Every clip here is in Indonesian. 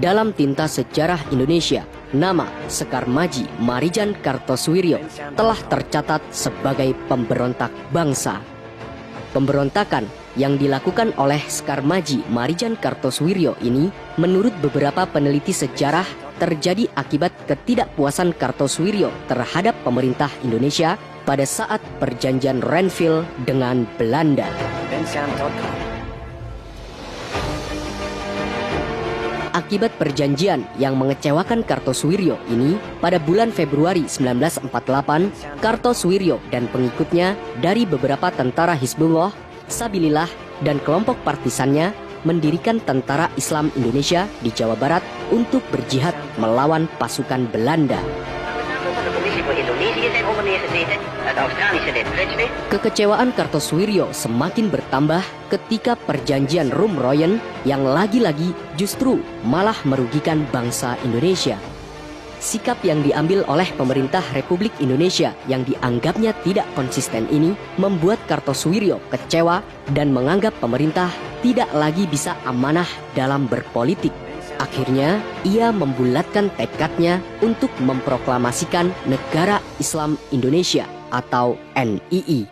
Dalam tinta sejarah Indonesia, nama Sekar Maji Marijan Kartosuwiryo telah tercatat sebagai pemberontak bangsa. Pemberontakan yang dilakukan oleh Sekar Maji Marijan Kartosuwiryo ini, menurut beberapa peneliti sejarah, terjadi akibat ketidakpuasan Kartosuwiryo terhadap pemerintah Indonesia pada saat perjanjian Renville dengan Belanda. Akibat perjanjian yang mengecewakan Kartosuwiryo ini, pada bulan Februari 1948, Kartosuwiryo dan pengikutnya dari beberapa tentara Hizbullah, Sabilillah, dan kelompok partisannya mendirikan Tentara Islam Indonesia di Jawa Barat untuk berjihad melawan pasukan Belanda. Kekecewaan Kartosuwiryo semakin bertambah ketika perjanjian Rum-Royen yang lagi-lagi justru malah merugikan bangsa Indonesia. Sikap yang diambil oleh pemerintah Republik Indonesia yang dianggapnya tidak konsisten ini membuat Kartosuwiryo kecewa dan menganggap pemerintah tidak lagi bisa amanah dalam berpolitik. Akhirnya, ia membulatkan tekadnya untuk memproklamasikan Negara Islam Indonesia atau NII.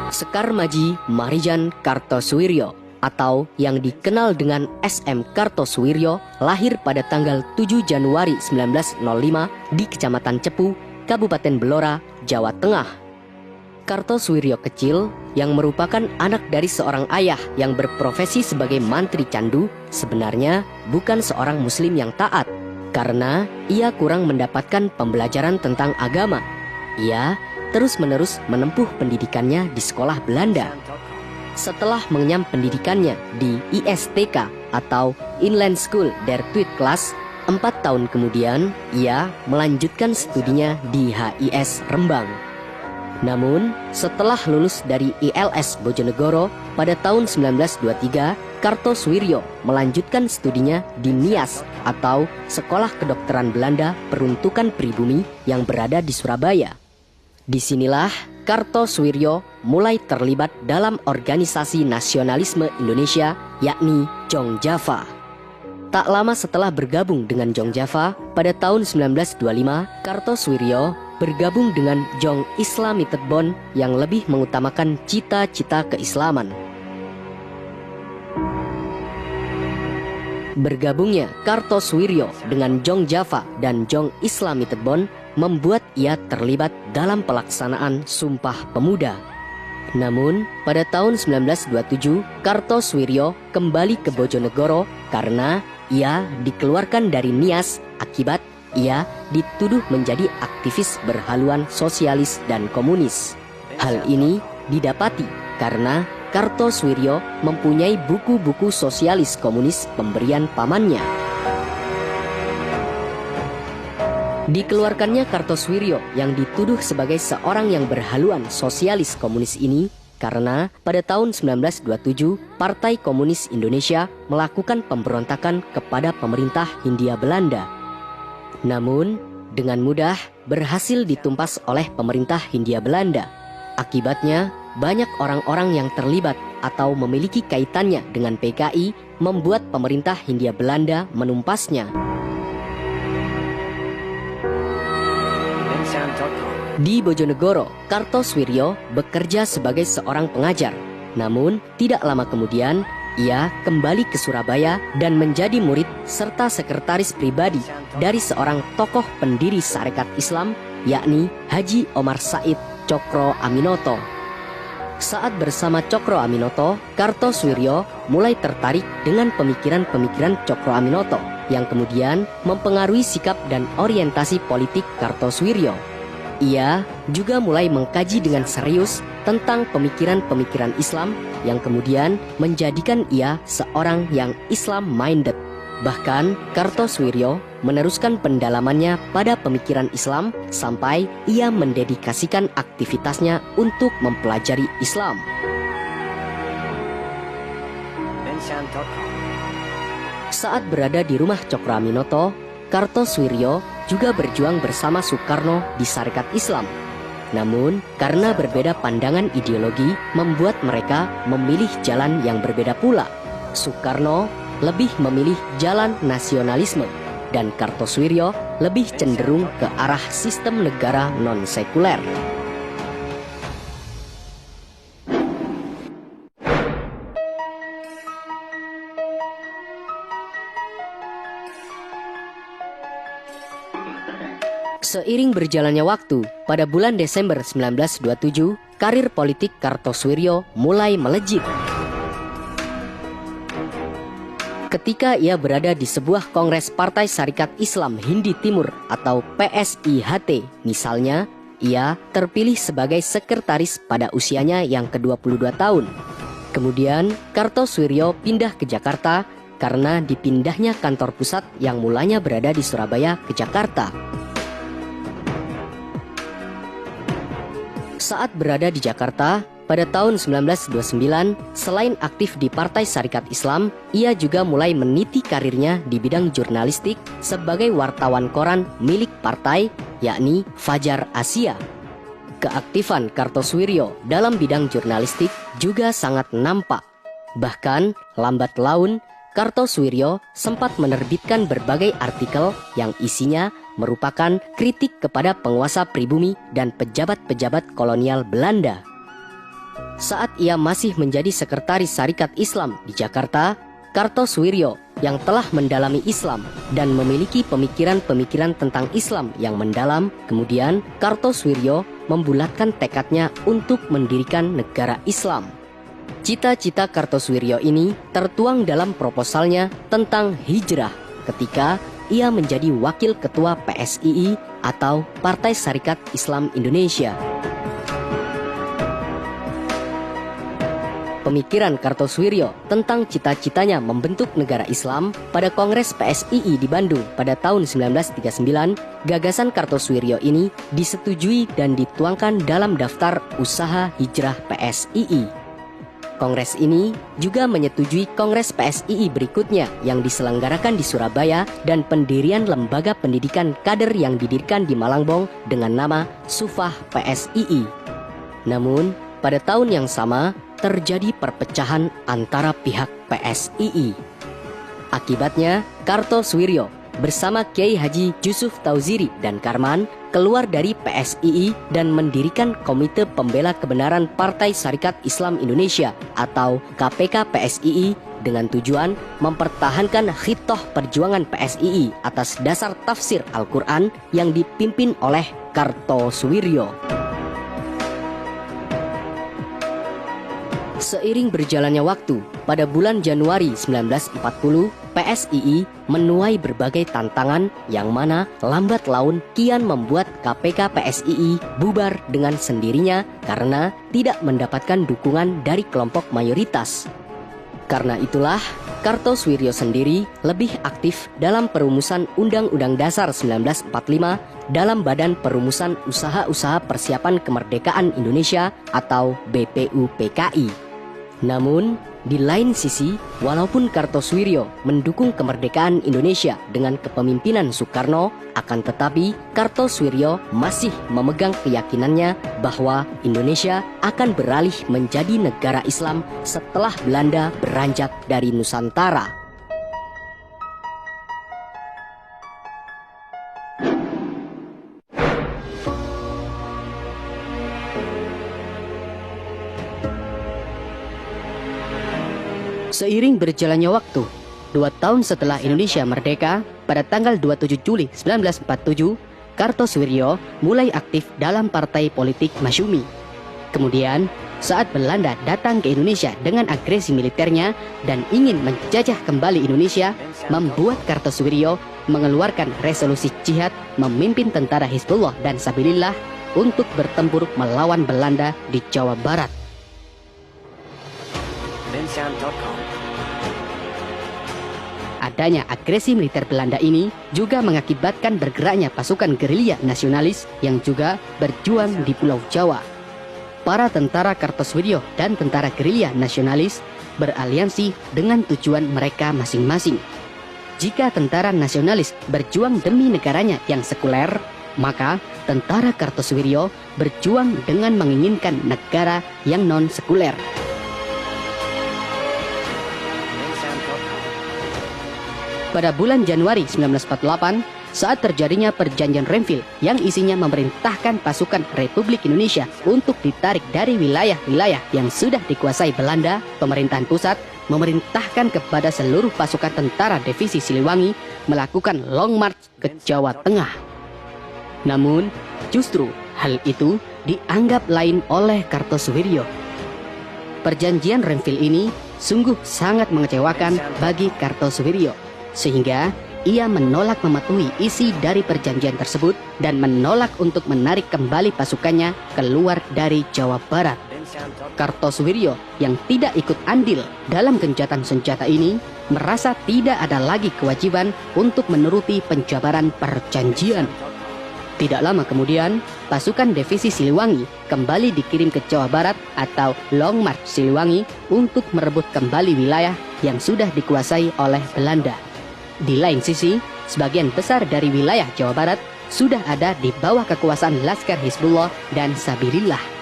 Sekar Maji Marijan Kartosuwiryo atau yang dikenal dengan SM Kartosuwiryo lahir pada tanggal 7 Januari 1905 di Kecamatan Cepu, Kabupaten Blora, Jawa Tengah. Kartosuwiryo kecil yang merupakan anak dari seorang ayah yang berprofesi sebagai mantri candu sebenarnya bukan seorang muslim yang taat karena ia kurang mendapatkan pembelajaran tentang agama. Ia terus-menerus menempuh pendidikannya di sekolah Belanda. Setelah mengenyam pendidikannya di ISTK atau Inland School der Tweede Klas, 4 tahun kemudian ia melanjutkan studinya di HIS Rembang. Namun, setelah lulus dari ILS Bojonegoro pada tahun 1923, Kartosuwiryo melanjutkan studinya di NIAS atau Sekolah Kedokteran Belanda Peruntukan Pribumi yang berada di Surabaya. Disinilah Kartosuwiryo mulai terlibat dalam organisasi nasionalisme Indonesia, yakni Jong Java. Tak lama setelah bergabung dengan Jong Java, pada tahun 1925, Kartosuwiryo bergabung dengan Jong Islamited Bond yang lebih mengutamakan cita-cita keislaman. Bergabungnya Kartosuwiryo dengan Jong Java dan Jong Islamited Bond membuat ia terlibat dalam pelaksanaan Sumpah Pemuda. Namun, pada tahun 1927, Kartosuwiryo kembali ke Bojonegoro karena ia dikeluarkan dari NIAS akibat ia dituduh menjadi aktivis berhaluan sosialis dan komunis. Hal ini didapati karena Kartosuwiryo mempunyai buku-buku sosialis komunis pemberian pamannya. Dikeluarkannya Kartosuwiryo yang dituduh sebagai seorang yang berhaluan sosialis komunis ini karena pada tahun 1927 Partai Komunis Indonesia melakukan pemberontakan kepada pemerintah Hindia Belanda. Namun, dengan mudah berhasil ditumpas oleh pemerintah Hindia Belanda. Akibatnya, banyak orang-orang yang terlibat atau memiliki kaitannya dengan PKI membuat pemerintah Hindia Belanda menumpasnya. Di Bojonegoro, Kartosuwiryo bekerja sebagai seorang pengajar. Namun, tidak lama kemudian, ia kembali ke Surabaya dan menjadi murid serta sekretaris pribadi dari seorang tokoh pendiri Sarekat Islam, yakni Haji Omar Said Cokro Aminoto. Saat bersama Cokro Aminoto, Kartosuwiryo mulai tertarik dengan pemikiran-pemikiran Cokro Aminoto yang kemudian mempengaruhi sikap dan orientasi politik Kartosuwiryo. Ia juga mulai mengkaji dengan serius tentang pemikiran-pemikiran Islam yang kemudian menjadikan ia seorang yang Islam-minded. Bahkan Kartosuwiryo meneruskan pendalamannya pada pemikiran Islam sampai ia mendedikasikan aktivitasnya untuk mempelajari Islam. Saat berada di rumah Cokro Aminoto, Kartosuwiryo juga berjuang bersama Soekarno di Sarekat Islam. Namun, karena berbeda pandangan ideologi, membuat mereka memilih jalan yang berbeda pula. Soekarno lebih memilih jalan nasionalisme, dan Kartosoewirjo lebih cenderung ke arah sistem negara non-sekuler. Seiring berjalannya waktu, pada bulan Desember 1927, karir politik Kartosoewirjo mulai melejit. Ketika ia berada di sebuah kongres Partai Sarekat Islam Hindi Timur atau PSIHT misalnya, ia terpilih sebagai sekretaris pada usianya yang ke-22 tahun. Kemudian, Kartosoewirjo pindah ke Jakarta karena dipindahnya kantor pusat yang mulanya berada di Surabaya ke Jakarta. Saat berada di Jakarta, pada tahun 1929, selain aktif di Partai Sarekat Islam, ia juga mulai meniti karirnya di bidang jurnalistik sebagai wartawan koran milik partai, yakni Fajar Asia. Keaktifan Kartosoewirjo dalam bidang jurnalistik juga sangat nampak. Bahkan, lambat laun, Kartosoewirjo sempat menerbitkan berbagai artikel yang isinya merupakan kritik kepada penguasa pribumi dan pejabat-pejabat kolonial Belanda. Saat ia masih menjadi sekretaris Sarekat Islam di Jakarta, Kartosoewirjo yang telah mendalami Islam dan memiliki pemikiran-pemikiran tentang Islam yang mendalam, kemudian Kartosoewirjo membulatkan tekadnya untuk mendirikan negara Islam. Cita-cita Kartosoewirjo ini tertuang dalam proposalnya tentang hijrah ketika ia menjadi wakil ketua PSII atau Partai Sarekat Islam Indonesia. Pemikiran Kartosoewirjo tentang cita-citanya membentuk negara Islam pada Kongres PSII di Bandung pada tahun 1939, gagasan Kartosoewirjo ini disetujui dan dituangkan dalam daftar usaha hijrah PSII. Kongres ini juga menyetujui Kongres PSII berikutnya yang diselenggarakan di Surabaya dan pendirian lembaga pendidikan kader yang didirikan di Malangbong dengan nama Sufah PSII. Namun, pada tahun yang sama terjadi perpecahan antara pihak PSII. Akibatnya, Kartosoewirjo bersama Kiai Haji Yusuf Tauziri dan Karman keluar dari PSII dan mendirikan Komite Pembela Kebenaran Partai Sarekat Islam Indonesia atau KPK PSII dengan tujuan mempertahankan khitoh perjuangan PSII atas dasar tafsir Al-Quran yang dipimpin oleh Kartosoewirjo. Seiring berjalannya waktu, pada bulan Januari 1940, PSII menuai berbagai tantangan yang mana lambat laun kian membuat KPK PSII bubar dengan sendirinya karena tidak mendapatkan dukungan dari kelompok mayoritas. Karena itulah, Kartosoewirjo sendiri lebih aktif dalam perumusan Undang-Undang Dasar 1945 dalam Badan Perumusan Usaha-Usaha Persiapan Kemerdekaan Indonesia atau BPUPKI. Namun, di lain sisi, walaupun Kartosoewirjo mendukung kemerdekaan Indonesia dengan kepemimpinan Soekarno, akan tetapi Kartosoewirjo masih memegang keyakinannya bahwa Indonesia akan beralih menjadi negara Islam setelah Belanda beranjak dari Nusantara. Seiring berjalannya waktu, 2 tahun setelah Indonesia merdeka, pada tanggal 27 Juli 1947, Kartosoewirjo mulai aktif dalam partai politik Masyumi. Kemudian, saat Belanda datang ke Indonesia dengan agresi militernya dan ingin menjajah kembali Indonesia, membuat Kartosoewirjo mengeluarkan resolusi jihad memimpin tentara Hizbullah dan Sabilillah untuk bertempur melawan Belanda di Jawa Barat. Adanya agresi militer Belanda ini juga mengakibatkan bergeraknya pasukan gerilya nasionalis yang juga berjuang di Pulau Jawa. Para tentara Kartosoewirjo dan tentara gerilya nasionalis beraliansi dengan tujuan mereka masing-masing. Jika tentara nasionalis berjuang demi negaranya yang sekuler, Maka tentara Kartosuwiryo berjuang dengan menginginkan negara yang non-sekuler. Pada bulan Januari 1948, saat terjadinya perjanjian Renville yang isinya memerintahkan pasukan Republik Indonesia untuk ditarik dari wilayah-wilayah yang sudah dikuasai Belanda, pemerintahan pusat memerintahkan kepada seluruh pasukan tentara divisi Siliwangi melakukan long march ke Jawa Tengah. Namun, justru hal itu dianggap lain oleh Kartosuwiryo. Perjanjian Renville ini sungguh sangat mengecewakan bagi Kartosuwiryo, sehingga ia menolak mematuhi isi dari perjanjian tersebut dan menolak untuk menarik kembali pasukannya keluar dari Jawa Barat. Kartosuwiryo yang tidak ikut andil dalam gencatan senjata ini merasa tidak ada lagi kewajiban untuk menuruti penjabaran perjanjian. Tidak lama kemudian, pasukan divisi Siliwangi kembali dikirim ke Jawa Barat atau Long March Siliwangi untuk merebut kembali wilayah yang sudah dikuasai oleh Belanda. Di lain sisi, sebagian besar dari wilayah Jawa Barat sudah ada di bawah kekuasaan Laskar Hizbullah dan Sabilillah.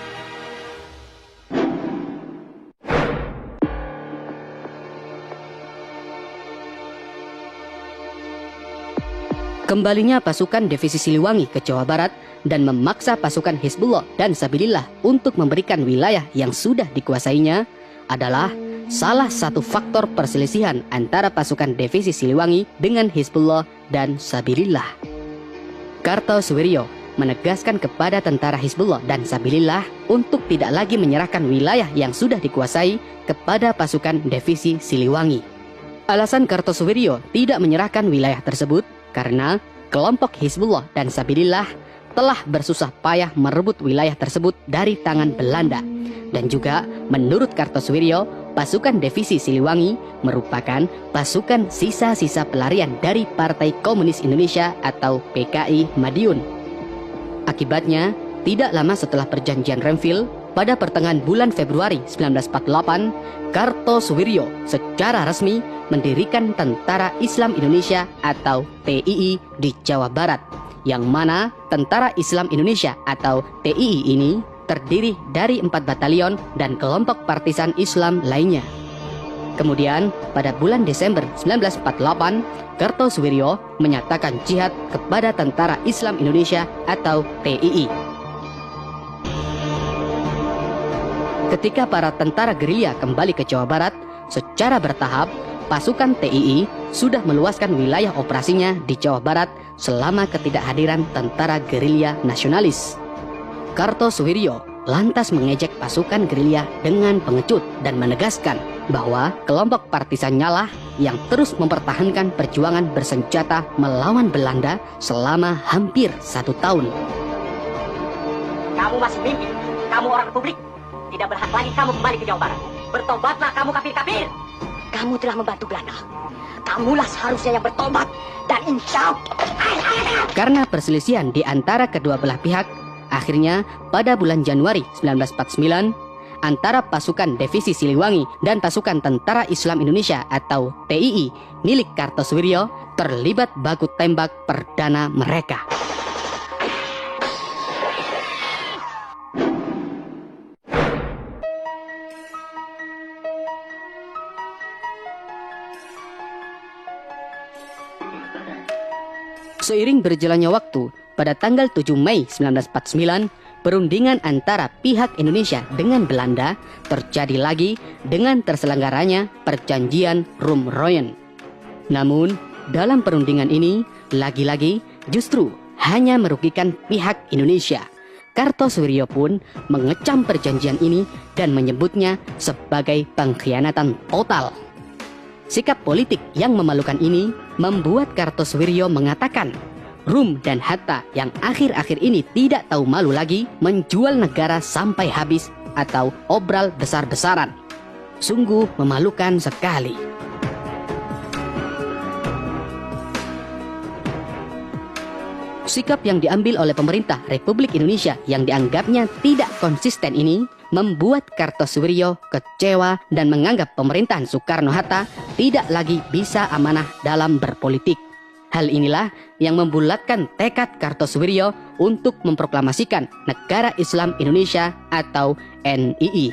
Kembalinya pasukan divisi Siliwangi ke Jawa Barat dan memaksa pasukan Hizbullah dan Sabilillah untuk memberikan wilayah yang sudah dikuasainya adalah salah satu faktor perselisihan antara pasukan divisi Siliwangi dengan Hizbullah dan Sabilillah. Kartosuwiryo menegaskan kepada tentara Hizbullah dan Sabilillah untuk tidak lagi menyerahkan wilayah yang sudah dikuasai kepada pasukan divisi Siliwangi. Alasan Kartosuwiryo tidak menyerahkan wilayah tersebut karena kelompok Hizbullah dan Sabilillah telah bersusah payah merebut wilayah tersebut dari tangan Belanda. Dan juga menurut Kartosuwiryo, pasukan divisi Siliwangi merupakan pasukan sisa-sisa pelarian dari Partai Komunis Indonesia atau PKI Madiun. Akibatnya, tidak lama setelah perjanjian Renville, pada pertengahan bulan Februari 1948, Kartosuwiryo secara resmi mendirikan Tentara Islam Indonesia atau TII di Jawa Barat, yang mana Tentara Islam Indonesia atau TII ini terdiri dari 4 batalion dan kelompok partisan Islam lainnya. Kemudian, pada bulan Desember 1948, Kartosuwiryo menyatakan jihad kepada Tentara Islam Indonesia atau TII. Ketika para tentara gerilya kembali ke Jawa Barat, secara bertahap, pasukan TII sudah meluaskan wilayah operasinya di Jawa Barat selama ketidakhadiran tentara gerilya nasionalis. Kartosuwiryo lantas mengejek pasukan gerilya dengan pengecut dan menegaskan bahwa kelompok partisannya lah yang terus mempertahankan perjuangan bersenjata melawan Belanda selama hampir 1 tahun. Kamu masih mimpi, kamu orang Republik. Tidak berhak lagi kamu kembali ke Jawa Barat. Bertobatlah kamu kafir-kafir. Kamu telah membantu Belanda. Kamulah seharusnya yang bertobat. Dan insya Allah. Karena perselisihan di antara kedua belah pihak, akhirnya pada bulan Januari 1949, antara pasukan divisi Siliwangi dan pasukan Tentara Islam Indonesia atau TII milik Kartosuwiryo terlibat baku tembak perdana mereka. Seiring berjalannya waktu, pada tanggal 7 Mei 1949, perundingan antara pihak Indonesia dengan Belanda terjadi lagi dengan terselenggaranya perjanjian Rumroyen. Namun, dalam perundingan ini, lagi-lagi justru hanya merugikan pihak Indonesia. Kartosuwiryo pun mengecam perjanjian ini dan menyebutnya sebagai pengkhianatan total. Sikap politik yang memalukan ini membuat Kartosuwiryo mengatakan Rum dan Hatta yang akhir-akhir ini tidak tahu malu lagi menjual negara sampai habis atau obral besar-besaran. Sungguh memalukan sekali. Sikap yang diambil oleh pemerintah Republik Indonesia yang dianggapnya tidak konsisten ini membuat Kartosuwiryo kecewa dan menganggap pemerintahan Soekarno-Hatta tidak lagi bisa amanah dalam berpolitik. Hal inilah yang membulatkan tekad Kartosuwiryo untuk memproklamasikan Negara Islam Indonesia atau NII.